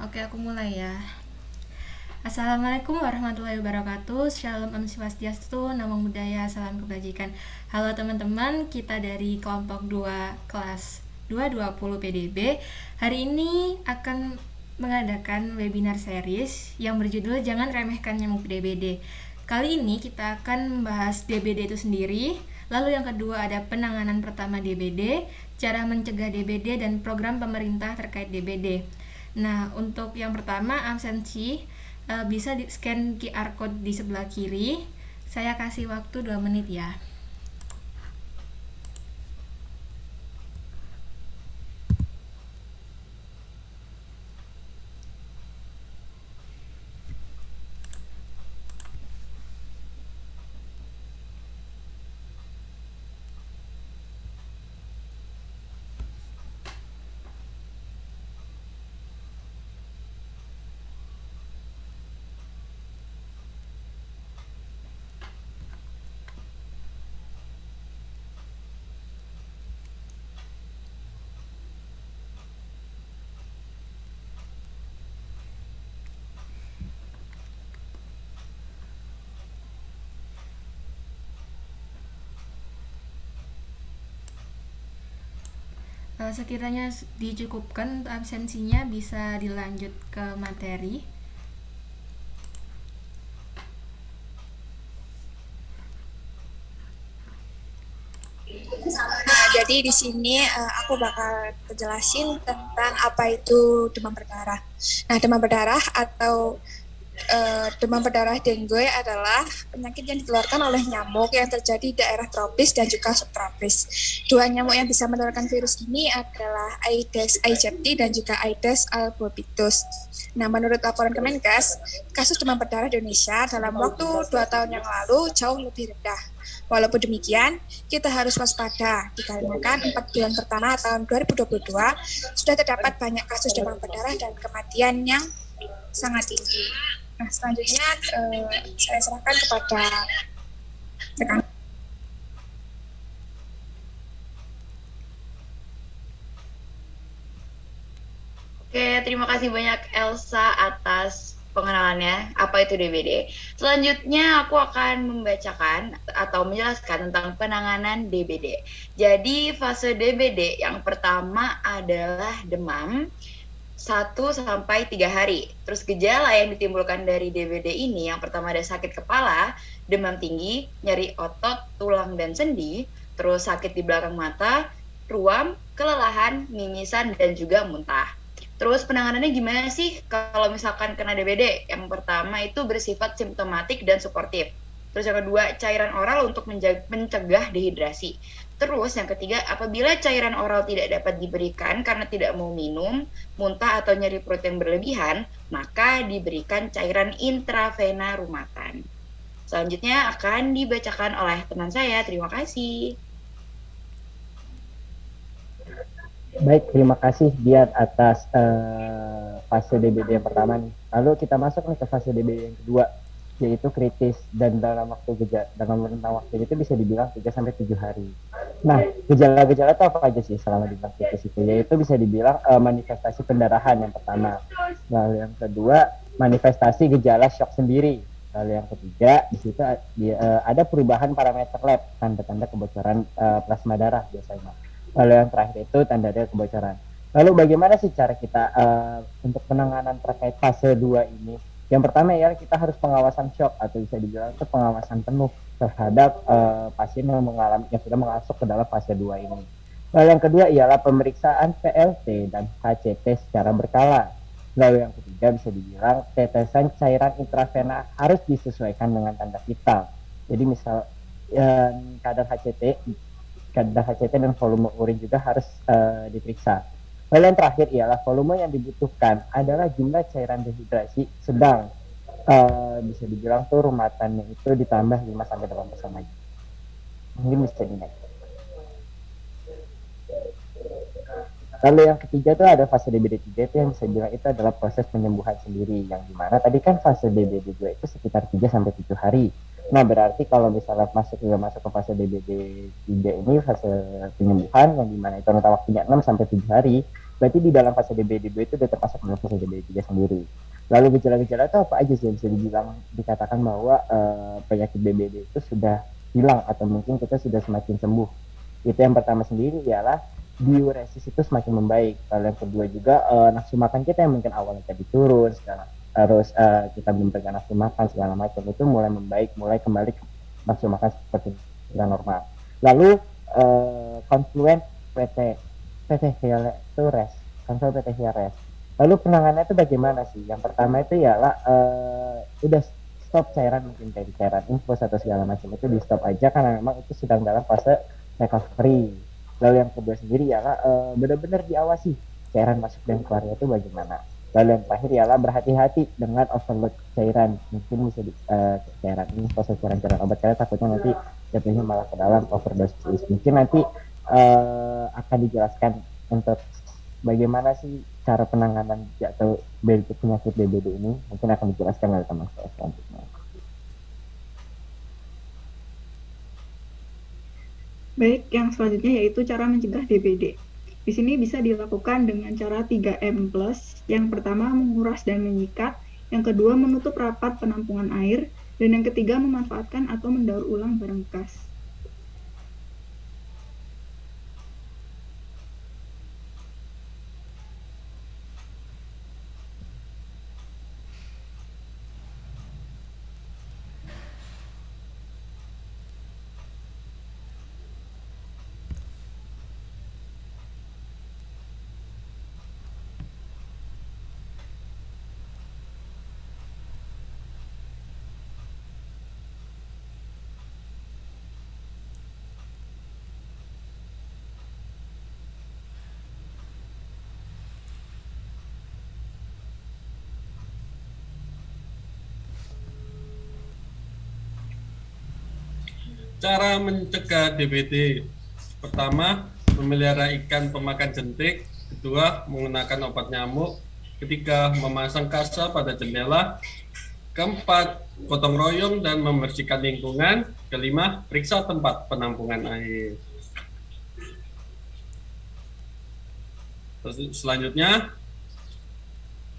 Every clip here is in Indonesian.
Oke, aku mulai ya. Assalamualaikum warahmatullahi wabarakatuh. Shalom Om Swastiastu, Namo Buddhaya, salam kebajikan. Halo teman-teman, kita dari kelompok 2 kelas 220 PDB. Hari ini akan mengadakan webinar series yang berjudul Jangan Remehkan Nyamuk DBD. Kali ini kita akan membahas DBD itu sendiri. Lalu yang kedua ada penanganan pertama DBD, cara mencegah DBD dan program pemerintah terkait DBD. Nah, untuk yang pertama absensi bisa di scan QR code di sebelah kiri. Saya kasih waktu 2 menit ya. Sekiranya dicukupkan untuk absensinya bisa dilanjut ke materi. Nah, jadi di sini aku bakal jelasin tentang apa itu demam berdarah. Nah, demam berdarah atau demam berdarah dengue adalah penyakit yang ditularkan oleh nyamuk yang terjadi di daerah tropis dan juga subtropis. Dua nyamuk yang bisa menularkan virus ini adalah Aedes aegypti dan juga Aedes albopictus. Nah, menurut laporan Kemenkes, kasus demam berdarah di Indonesia dalam waktu 2 tahun yang lalu jauh lebih rendah. Walaupun demikian, kita harus waspada dikarenakan 4 bulan pertama tahun 2022 sudah terdapat banyak kasus demam berdarah dan kematian yang sangat tinggi. Nah, selanjutnya saya serahkan kepada rekan. Oke, terima kasih banyak Elsa atas pengenalannya, apa itu DBD. Selanjutnya aku akan membacakan atau menjelaskan tentang penanganan DBD. Jadi fase DBD yang pertama adalah demam 1-3 hari. Terus gejala yang ditimbulkan dari DBD ini yang pertama ada sakit kepala, demam tinggi, nyeri otot, tulang dan sendi, terus sakit di belakang mata, ruam, kelelahan, mimisan dan juga muntah. Terus penanganannya gimana sih kalau misalkan kena DBD? Yang pertama itu bersifat simptomatik dan suportif. Terus yang kedua, cairan oral untuk mencegah dehidrasi. Terus yang ketiga, apabila cairan oral tidak dapat diberikan karena tidak mau minum, muntah atau nyeri perut yang berlebihan, maka diberikan cairan intravena rumatan. Selanjutnya akan dibacakan oleh teman saya. Terima kasih. Baik, terima kasih Dian atas fase DBD yang pertama nih. Lalu kita masuk nih ke fase DBD yang kedua, yaitu kritis dan dalam rentang waktu itu bisa dibilang 3-7 hari. Nah, gejala-gejala itu apa aja sih selama di kritis itu? Yaitu bisa dibilang manifestasi pendarahan yang pertama. Lalu yang kedua, manifestasi gejala shock sendiri. Lalu yang ketiga, di situ ada perubahan parameter lab, tanda-tanda kebocoran plasma darah biasanya. Lalu yang terakhir itu tanda ada kebocoran. Lalu bagaimana sih cara kita untuk penanganan terkait fase 2 ini? Yang pertama ya kita harus pengawasan shock atau bisa dibilang itu pengawasan penuh terhadap pasien yang sudah masuk ke dalam fase 2 ini. Lalu yang kedua ialah pemeriksaan PLT dan HCT secara berkala. Lalu yang ketiga bisa dibilang tetesan cairan intravena harus disesuaikan dengan tanda vital. Jadi misal kadar HCT dan volume urin juga harus diperiksa. Lalu yang terakhir ialah volume yang dibutuhkan adalah jumlah cairan dehidrasi sedang. Bisa dibilang tuh rumatannya itu ditambah 5-8% lagi. Mungkin bisa dinaik. Lalu yang ketiga tuh ada fase DBD 3 itu yang bisa bilang itu adalah proses penyembuhan sendiri, yang dimana tadi kan fase DBD 2 itu sekitar 3-7 hari. Nah, berarti kalau misalnya masuk ke fase DBD 3 ini fase penyembuhan yang dimana itu rentang waktunya 6-7 hari, Berarti di dalam fase DBD itu udah termasuk dalam fase DBD 3 sendiri. Lalu gejala-gejala itu apa aja sih yang bisa dikatakan bahwa penyakit DBD itu sudah hilang atau mungkin kita sudah semakin sembuh. Itu yang pertama sendiri ialah diuresis itu semakin membaik. Lalu yang kedua juga nafsu makan kita yang mungkin awalnya tadi turun, terus kita belum pegang nafsu makan segala macam itu mulai membaik, mulai kembali ke nafsu makan seperti yang normal. Lalu konfluen PT Hiares, konfluen PT Hiares. Lalu penanganannya itu bagaimana sih? Yang pertama itu ialah udah stop cairan, mungkin dari cairan infus atau segala macam itu di stop aja karena memang itu sedang dalam fase recovery. Lalu yang kedua sendiri ialah benar-benar diawasi cairan masuk dan keluarnya itu bagaimana. Lalu yang terakhir ialah berhati-hati dengan overload cairan. Mungkin bisa cairan ini proses cairan obat karena takutnya nanti jatuhnya malah ke dalam overdosis. Mungkin nanti akan dijelaskan untuk bagaimana sih cara penanganan atau penyakit DBD ini. Mungkin akan dijelaskan oleh teman saya selanjutnya. Baik, yang selanjutnya yaitu cara mencegah DBD. Di sini bisa dilakukan dengan cara 3M+. Yang pertama, menguras dan menyikat. Yang kedua, menutup rapat penampungan air. Dan yang ketiga, memanfaatkan atau mendaur ulang barang bekas. Cara mencegah DBD: pertama, memelihara ikan pemakan jentik. Kedua, menggunakan obat nyamuk. Ketiga, memasang kasa pada jendela. Keempat, gotong royong dan membersihkan lingkungan. Kelima, periksa tempat penampungan air. Selanjutnya,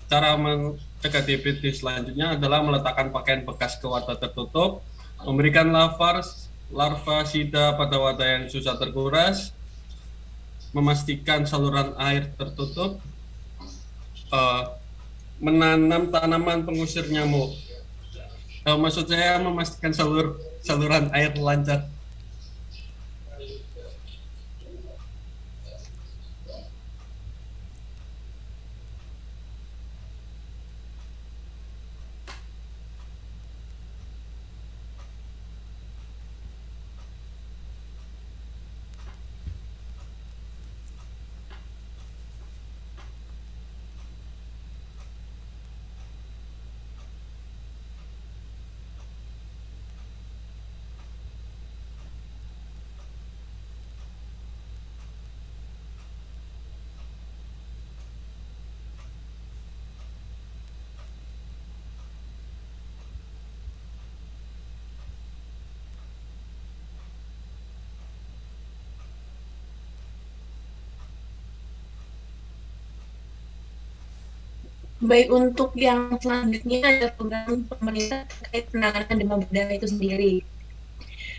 cara mencegah DBD selanjutnya adalah meletakkan pakaian bekas ke wadah tertutup, memberikan larva sida pada wadah yang susah terkuras, memastikan saluran air tertutup, menanam tanaman pengusir nyamuk. Maksud saya memastikan saluran air lancar. Baik, untuk yang selanjutnya ada program pemerintah terkait penanganan demam berdarah itu sendiri.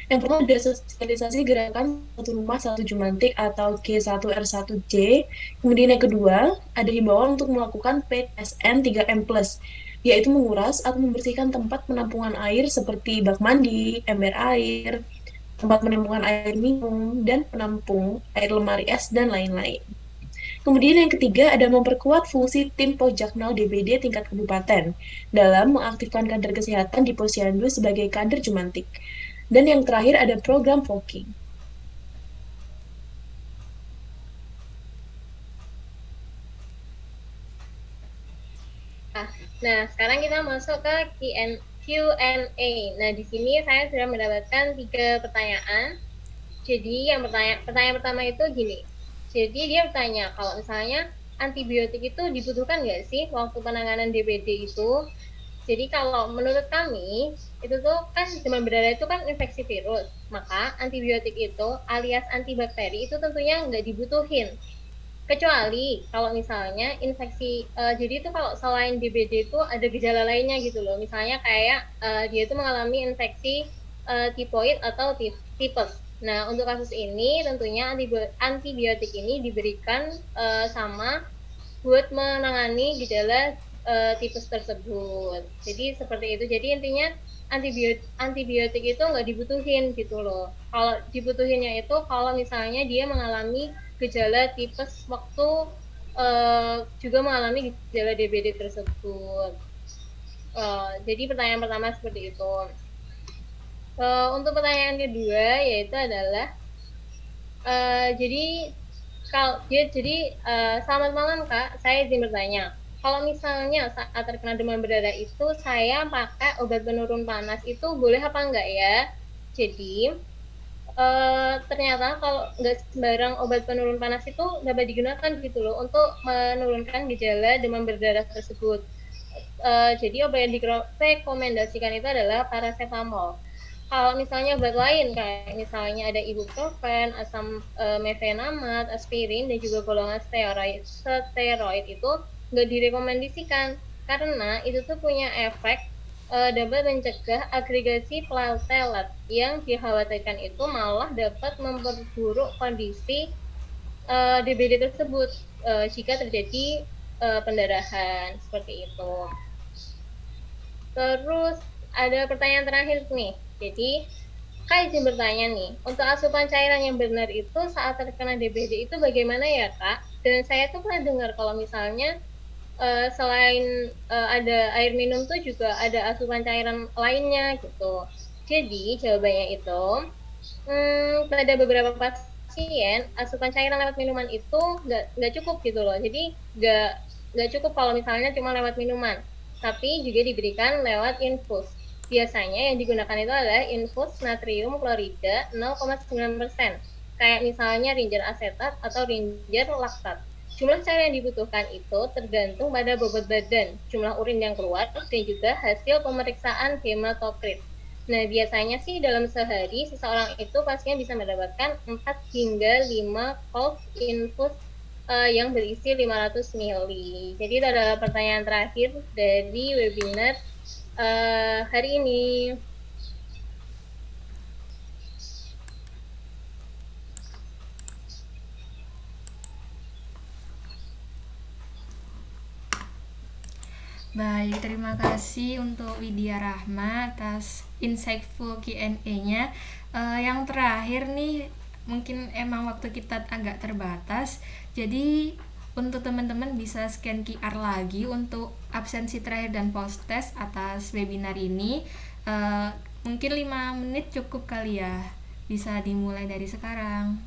Yang pertama ada sosialisasi gerakan satu rumah satu jumantik atau G1R1J. Kemudian yang kedua ada himbauan untuk melakukan PSN 3M+, yaitu menguras atau membersihkan tempat penampungan air seperti bak mandi, ember air, tempat penampungan air minum, dan penampung air lemari es, dan lain-lain. Kemudian yang ketiga ada memperkuat fungsi tim Pojaknal DBD tingkat kabupaten dalam mengaktifkan kader kesehatan di Posyandu sebagai kader jumantik. Dan yang terakhir ada program Voking. Nah, sekarang kita masuk ke Q&A. Nah, di sini saya sudah mendapatkan 3 pertanyaan. Jadi yang pertanyaan pertama itu gini. Jadi dia bertanya, kalau misalnya antibiotik itu dibutuhkan nggak sih waktu penanganan DBD itu? Jadi kalau menurut kami, itu tuh kan demam berdarah itu kan infeksi virus. Maka antibiotik itu alias antibakteri itu tentunya nggak dibutuhin. Kecuali kalau misalnya infeksi, jadi itu kalau selain DBD itu ada gejala lainnya gitu loh. Misalnya kayak dia itu mengalami infeksi tipoid atau tipes. Nah, untuk kasus ini tentunya antibiotik ini diberikan sama buat menangani gejala tipes tersebut. Jadi seperti itu. Jadi intinya antibiotik itu nggak dibutuhin gitu loh. Kalau dibutuhinnya itu kalau misalnya dia mengalami gejala tipes waktu juga mengalami gejala DBD tersebut. Jadi pertanyaan pertama seperti itu. Untuk pertanyaan kedua yaitu adalah jadi selamat malam Kak, saya izin bertanya. Kalau misalnya saat terkena demam berdarah itu saya pakai obat penurun panas itu boleh apa enggak ya? Jadi ternyata kalau nggak sembarang obat penurun panas itu dapat digunakan gitu loh untuk menurunkan gejala demam berdarah tersebut. Jadi obat yang direkomendasikan itu adalah paracetamol. Kalau misalnya obat lain kayak misalnya ada ibuprofen, asam mefenamat, aspirin dan juga golongan steroid itu nggak direkomendasikan karena itu tuh punya efek dapat mencegah agregasi platelet yang dikhawatirkan itu malah dapat memperburuk kondisi DBD tersebut jika terjadi pendarahan seperti itu. Terus ada pertanyaan terakhir nih. Jadi, Kak izin bertanya nih, untuk asupan cairan yang benar itu saat terkena DBD itu bagaimana ya Kak? Dan saya tuh pernah dengar kalau misalnya selain ada air minum tuh juga ada asupan cairan lainnya gitu. Jadi jawabannya itu pada beberapa pasien asupan cairan lewat minuman itu nggak cukup gitu loh. Jadi nggak cukup kalau misalnya cuma lewat minuman, tapi juga diberikan lewat infus. Biasanya yang digunakan itu adalah infus natrium klorida 0,9%, kayak misalnya ringer asetat atau ringer laktat. Jumlah cairan yang dibutuhkan itu tergantung pada bobot badan, jumlah urin yang keluar, dan juga hasil pemeriksaan hematokrit. Nah, biasanya sih dalam sehari seseorang itu pastinya bisa mendapatkan 4 hingga 5 cold infus yang berisi 500 ml. Jadi itu adalah pertanyaan terakhir dari webinar hari ini. Baik, terima kasih untuk Widya Rahma atas insightful Q&A-nya. Yang terakhir nih, mungkin emang waktu kita agak terbatas, jadi untuk teman-teman bisa scan QR lagi untuk absensi terakhir dan post test atas webinar ini. Mungkin 5 menit cukup kali ya, bisa dimulai dari sekarang.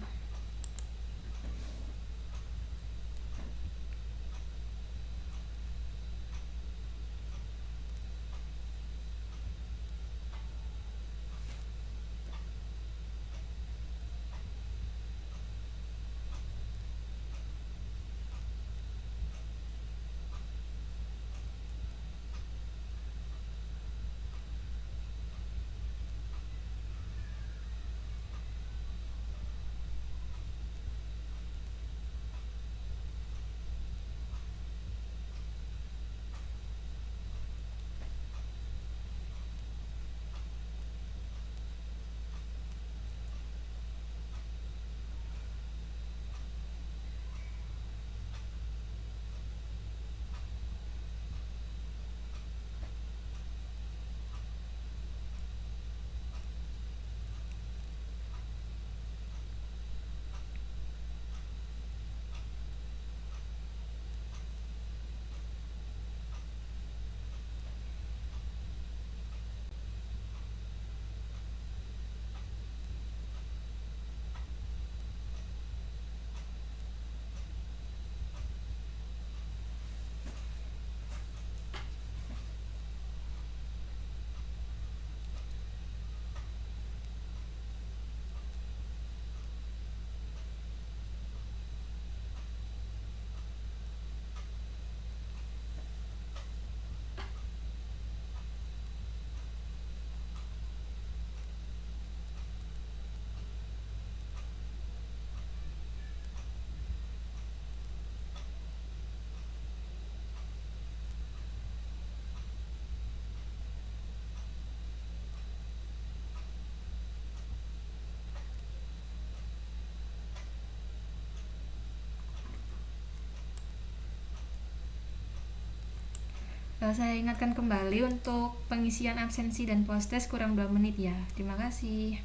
Saya ingatkan kembali untuk pengisian absensi dan post-test kurang 2 menit ya. Terima kasih.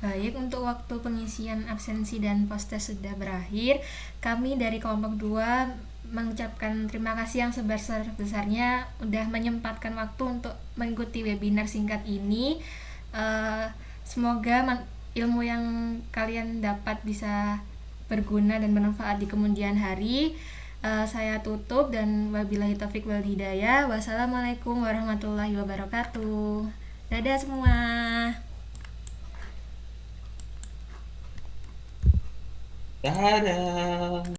Baik, untuk waktu pengisian absensi dan post-test sudah berakhir. Kami dari kelompok 2 mengucapkan terima kasih yang sebesar-besarnya udah menyempatkan waktu untuk mengikuti webinar singkat ini. Semoga ilmu yang kalian dapat bisa berguna dan bermanfaat di kemudian hari. Saya tutup dan wabillahi taufik wal hidayah. Wassalamualaikum warahmatullahi wabarakatuh. Dadah semua. Dadah.